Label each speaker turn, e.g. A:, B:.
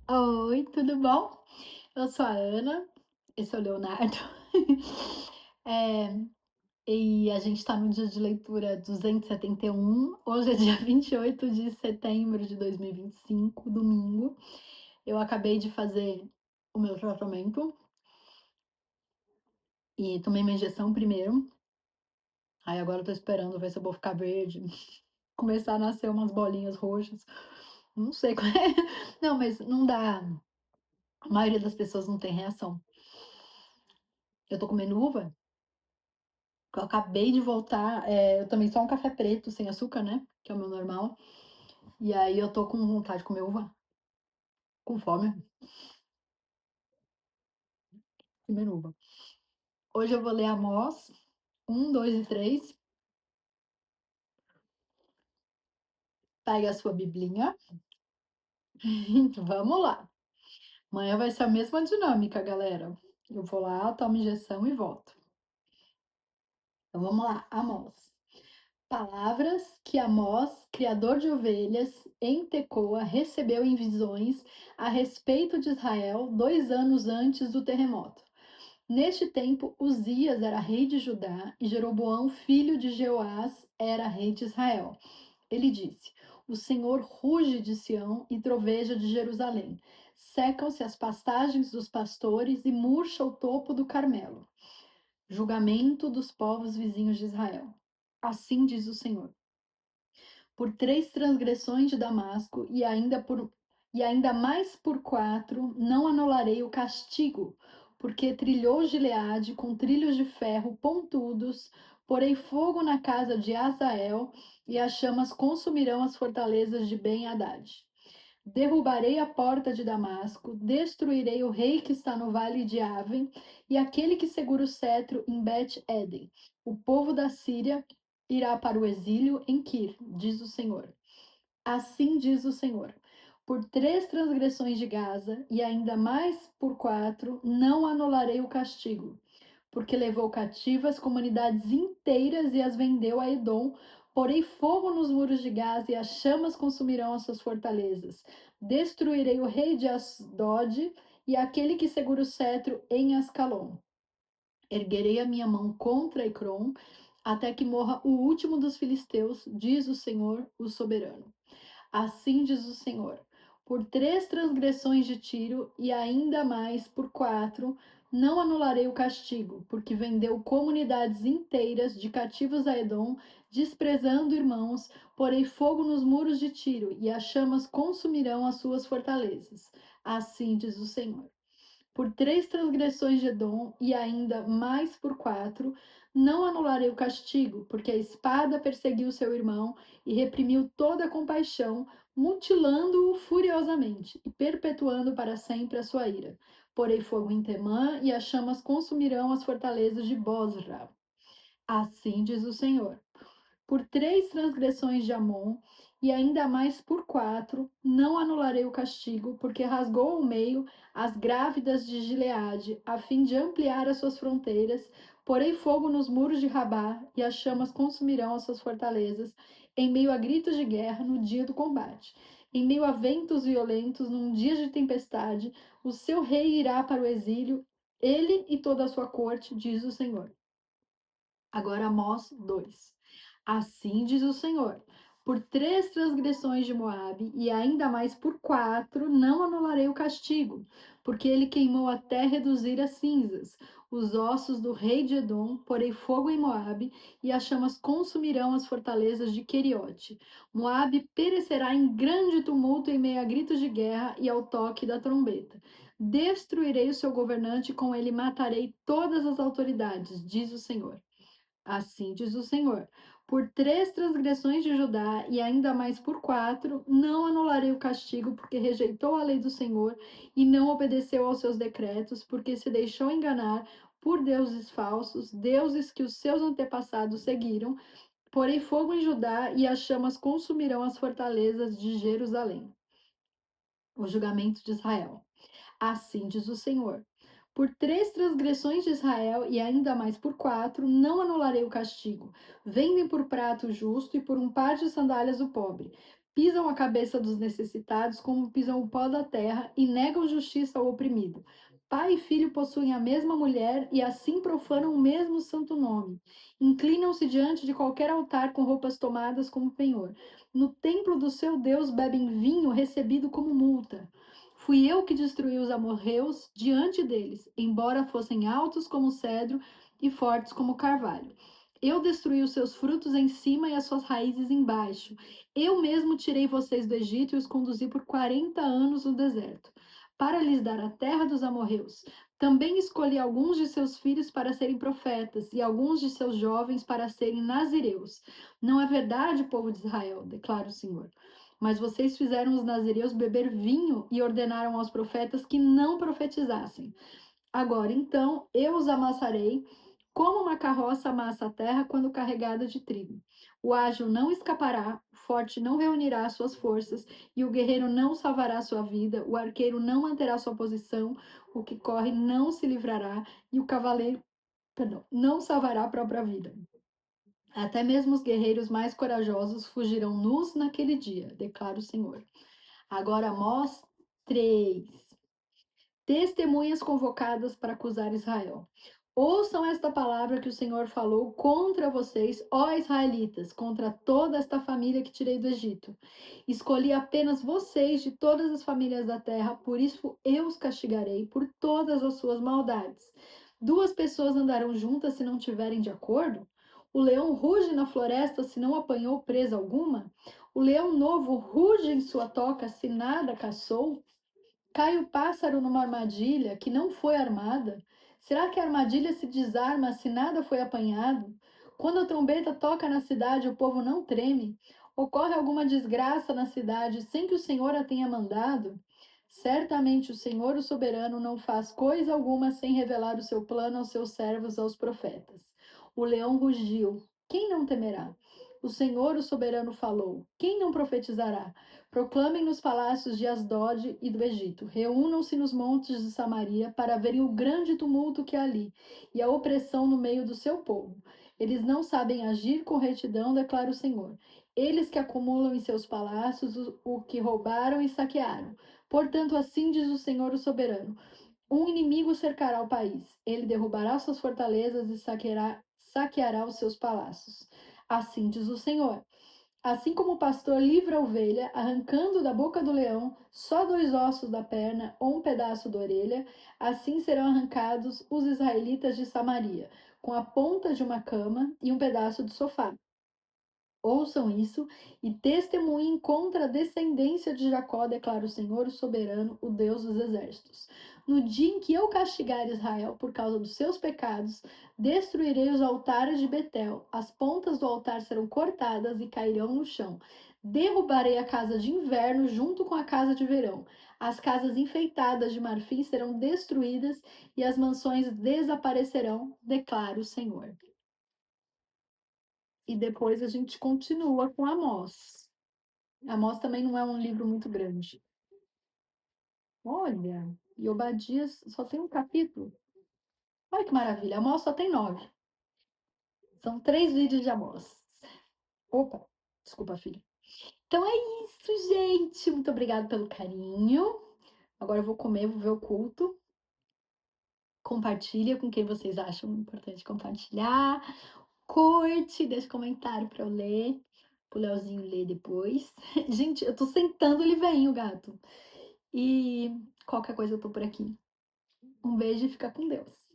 A: Oi, tudo bom? Eu sou a Ana, esse é o Leonardo. Eh, e a gente está no dia de leitura 271. Hoje é dia 28 de setembro de 2025, domingo. Eu acabei de fazer o meu tratamento e tomei minha injeção primeiro. Aí agora eu tô esperando ver se eu vou ficar verde, começar a nascer umas bolinhas roxas. Não sei qual é. Não, mas não dá. A maioria das pessoas não tem reação. Eu tô comendo uva. Eu acabei de voltar, eu tomei só um café preto sem açúcar, né, que é o meu normal, e aí eu tô com vontade de comer uva, com fome, comer uva. Hoje eu vou ler Amós 1, 2 e 3. Pega a sua biblinha, vamos lá. Amanhã vai ser a mesma dinâmica, galera. Eu vou lá, tomo injeção e volto. Então vamos lá, Amós. Palavras que Amós, criador de ovelhas, em Tecoa, recebeu em visões a respeito de Israel 2 anos antes do terremoto. Neste tempo, Uzias era rei de Judá e Jeroboão, filho de Jeoás, era rei de Israel. Ele disse: O Senhor ruge de Sião e troveja de Jerusalém. Secam-se as pastagens dos pastores e murcha o topo do Carmelo. Julgamento dos povos vizinhos de Israel. Assim diz o Senhor: por 3 transgressões de Damasco e ainda mais por 4, não anularei o castigo, porque trilhou Gileade com trilhos de ferro pontudos, porei fogo na casa de Azael, e as chamas consumirão as fortalezas de Ben-Hadad. Derrubarei a porta de Damasco, destruirei o rei que está no vale de Aven e aquele que segura o cetro em Bet-Eden. O povo da Síria irá para o exílio em Kir, diz o Senhor. Assim diz o Senhor: por 3 transgressões de Gaza, e ainda mais por 4, não anularei o castigo, porque levou cativas comunidades inteiras e as vendeu a Edom. Porei fogo nos muros de Gaza e as chamas consumirão as suas fortalezas. Destruirei o rei de Asdod e aquele que segura o cetro em Ascalon. Erguerei a minha mão contra Ecrom, até que morra o último dos filisteus, diz o Senhor, o soberano. Assim diz o Senhor: por 3 transgressões de Tiro, e ainda mais por 4, não anularei o castigo, porque vendeu comunidades inteiras de cativos a Edom, desprezando irmãos, porei fogo nos muros de Tiro, e as chamas consumirão as suas fortalezas. Assim diz o Senhor: por 3 transgressões de Edom, e ainda mais por 4, não anularei o castigo, porque a espada perseguiu seu irmão e reprimiu toda a compaixão, mutilando-o furiosamente e perpetuando para sempre a sua ira. Porei fogo em Temã, e as chamas consumirão as fortalezas de Bosra. Assim diz o Senhor: por 3 transgressões de Amon, e ainda mais por 4, não anularei o castigo, porque rasgou ao meio as grávidas de Gileade, a fim de ampliar as suas fronteiras. Porei fogo nos muros de Rabá, e as chamas consumirão as suas fortalezas, em meio a gritos de guerra no dia do combate. Em meio a ventos violentos, num dia de tempestade, o seu rei irá para o exílio, ele e toda a sua corte, diz o Senhor. Agora Amós 2. Assim diz o Senhor: por 3 transgressões de Moabe, e ainda mais por 4, não anularei o castigo, porque ele queimou até reduzir as cinzas, os ossos do rei de Edom, porei fogo em Moabe, e as chamas consumirão as fortalezas de Queriote. Moabe perecerá em grande tumulto em meio a gritos de guerra e ao toque da trombeta. Destruirei o seu governante, com ele matarei todas as autoridades, diz o Senhor. Assim diz o Senhor: por 3 transgressões de Judá, e ainda mais por 4, não anularei o castigo, porque rejeitou a lei do Senhor e não obedeceu aos seus decretos, porque se deixou enganar por deuses falsos, deuses que os seus antepassados seguiram. Porei fogo em Judá, e as chamas consumirão as fortalezas de Jerusalém. O julgamento de Israel. Assim diz o Senhor: por 3 transgressões de Israel, e ainda mais por 4, não anularei o castigo. Vendem por prato justo e por um par de sandálias o pobre. pisam a cabeça dos necessitados como pisam o pó da terra e negam justiça ao oprimido. Pai e filho possuem a mesma mulher e assim profanam o mesmo santo nome. Inclinam-se diante de qualquer altar com roupas tomadas como penhor. No templo do seu Deus bebem vinho recebido como multa. Fui eu que destruí os amorreus diante deles, embora fossem altos como o cedro e fortes como o carvalho. Eu destruí os seus frutos em cima e as suas raízes embaixo. Eu mesmo tirei vocês do Egito e os conduzi por 40 anos no deserto, para lhes dar a terra dos amorreus. Também escolhi alguns de seus filhos para serem profetas e alguns de seus jovens para serem nazireus. Não é verdade, povo de Israel, declara o Senhor. Mas vocês fizeram os nazireus beber vinho e ordenaram aos profetas que não profetizassem. Agora, então, eu os amassarei como uma carroça amassa a terra quando carregada de trigo. O ágil não escapará, o forte não reunirá suas forças, e o guerreiro não salvará sua vida, o arqueiro não manterá sua posição, o que corre não se livrará, e o cavaleiro, perdão, não salvará a própria vida. Até mesmo os guerreiros mais corajosos fugirão nus naquele dia, declara o Senhor. Agora, Amós 3. Testemunhas convocadas para acusar Israel. Ouçam esta palavra que o Senhor falou contra vocês, ó israelitas, contra toda esta família que tirei do Egito. Escolhi apenas vocês de todas as famílias da terra, por isso eu os castigarei por todas as suas maldades. Duas pessoas andarão juntas se não tiverem de acordo? O leão ruge na floresta se não apanhou presa alguma? O leão novo ruge em sua toca se nada caçou? Cai o pássaro numa armadilha que não foi armada? Será que a armadilha se desarma se nada foi apanhado? Quando a trombeta toca na cidade, o povo não treme? Ocorre alguma desgraça na cidade sem que o Senhor a tenha mandado? Certamente o Senhor, o soberano, não faz coisa alguma sem revelar o seu plano aos seus servos, aos profetas. O leão rugiu. Quem não temerá? O Senhor, o soberano, falou. Quem não profetizará? Proclamem nos palácios de Asdod e do Egito. Reúnam-se nos montes de Samaria para verem o grande tumulto que há ali e a opressão no meio do seu povo. Eles não sabem agir com retidão, declara o Senhor. Eles que acumulam em seus palácios o que roubaram e saquearam. Portanto, assim diz o Senhor, o soberano: um inimigo cercará o país. Ele derrubará suas fortalezas e saqueará os seus palácios. Assim diz o Senhor. Assim como o pastor livra a ovelha, arrancando da boca do leão só dois ossos da perna ou um pedaço da orelha, assim serão arrancados os israelitas de Samaria, com a ponta de uma cama e um pedaço de sofá. Ouçam isso e testemunhem contra a descendência de Jacó, declara o Senhor, o soberano, o Deus dos exércitos. No dia em que eu castigar Israel por causa dos seus pecados, destruirei os altares de Betel. As pontas do altar serão cortadas e cairão no chão. Derrubarei a casa de inverno junto com a casa de verão. As casas enfeitadas de marfim serão destruídas e as mansões desaparecerão, declara o Senhor. E depois a gente continua com Amós. Amós também não é um livro muito grande. Olha, e Obadias só tem um capítulo. Olha que maravilha, Amós só tem 9. São 3 vídeos de Amós. Opa, desculpa, filho. Então é isso, gente. Muito obrigada pelo carinho. Agora eu vou comer, vou ver o culto. Compartilha com quem vocês acham importante compartilhar. Curte, deixa comentário para eu ler. Pro Leozinho ler depois. Gente, eu tô sentando, ele vem, o gato. E qualquer coisa eu tô por aqui. Um beijo e fica com Deus.